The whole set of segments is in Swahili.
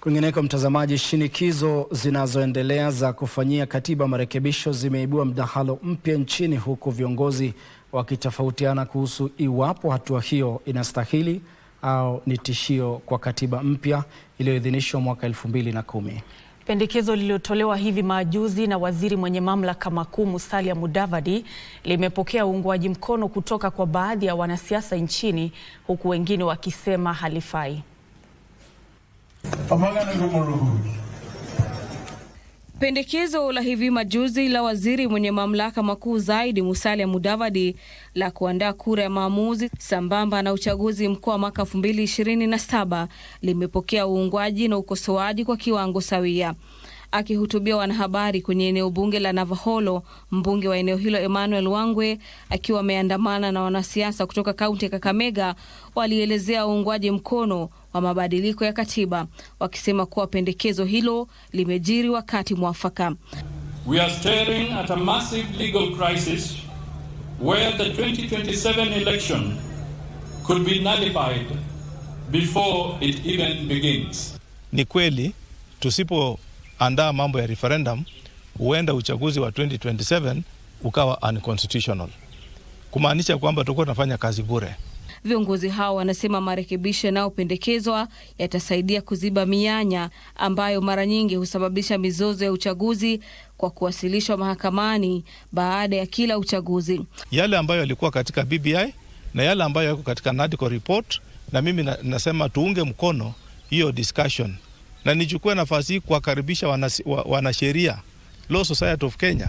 Kwingineko mtazamaji, shinikizo zinazoendelea za kufanyia katiba marekebisho zimeibua mdahalo mpya nchini, huku viongozi wakitofautiana kuhusu iwapo hatua hiyo inastahili au ni tishio kwa katiba mpya iliyoidhinishwa mwaka 2010. Pendekezo lililotolewa hivi majuzi na waziri mwenye mamlaka makuu Musalia Mudavadi limepokea uungwaji mkono kutoka kwa baadhi ya wanasiasa nchini, huku wengine wakisema halifai. Pendekezo la hivi majuzi la waziri mwenye mamlaka makuu zaidi Musalia Mudavadi la kuandaa kura ya maamuzi sambamba na uchaguzi mkuu wa mwaka 2027 limepokea uungwaji na ukosoaji kwa kiwango sawia. Akihutubia wanahabari kwenye eneo bunge la Navaholo, mbunge wa eneo hilo Emmanuel Wangwe akiwa ameandamana na wanasiasa kutoka kaunti ya Kakamega walielezea uungwaji mkono wa mabadiliko ya katiba, wakisema kuwa pendekezo hilo limejiri wakati mwafaka. We are staring at a massive legal crisis where the 2027 election could be nullified before it even begins. Ni kweli tusipoandaa mambo ya referendum, huenda uchaguzi wa 2027 ukawa unconstitutional, kumaanisha kwamba tutakuwa tunafanya kazi bure. Viongozi hao wanasema marekebisho yanayopendekezwa yatasaidia kuziba mianya ambayo mara nyingi husababisha mizozo ya uchaguzi kwa kuwasilishwa mahakamani baada ya kila uchaguzi. Yale ambayo yalikuwa katika BBI na yale ambayo yako katika NADCO report, na mimi nasema tuunge mkono hiyo discussion, na nichukue nafasi hii kuwakaribisha wanasheria Law Society of Kenya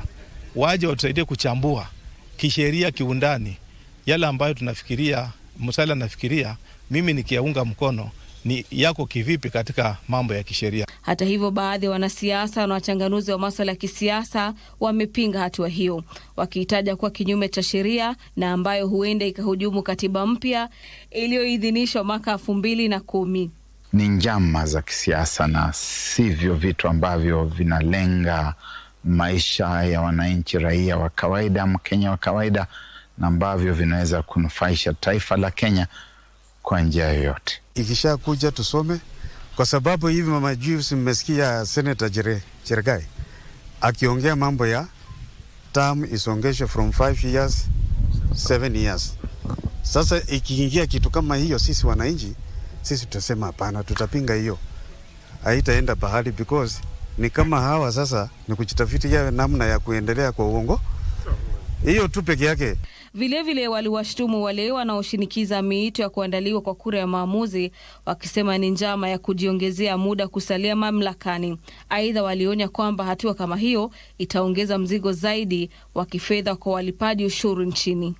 waje watusaidie kuchambua kisheria kiundani yale ambayo tunafikiria Musalia nafikiria, mimi nikiyaunga mkono ni yako kivipi katika mambo ya kisheria. Hata hivyo, baadhi ya wanasiasa na wachanganuzi wa masuala ya kisiasa wamepinga hatua hiyo, wakiitaja kuwa kinyume cha sheria na ambayo huenda ikahujumu katiba mpya iliyoidhinishwa mwaka 2010. Ni njama za kisiasa na sivyo vitu ambavyo vinalenga maisha ya wananchi, raia wa kawaida, Mkenya wa kawaida, na ambavyo vinaweza kunufaisha taifa la Kenya kwa njia yoyote. Ikisha kuja tusome, kwa sababu hivi mama juzi mmesikia Senator Chergai akiongea mambo ya term isongeshwe from 5 years 7 years. Sasa ikiingia kitu kama hiyo, sisi wananchi sisi tutasema hapana, tutapinga hiyo. Haitaenda pahali, because ni kama hawa sasa ni kujitafutia namna ya kuendelea kwa uongo. Hiyo tu peke yake. Vilevile waliwashtumu wale wanaoshinikiza miito ya kuandaliwa kwa kura ya maamuzi, wakisema ni njama ya kujiongezea muda kusalia mamlakani. Aidha, walionya kwamba hatua kama hiyo itaongeza mzigo zaidi wa kifedha kwa walipaji ushuru nchini.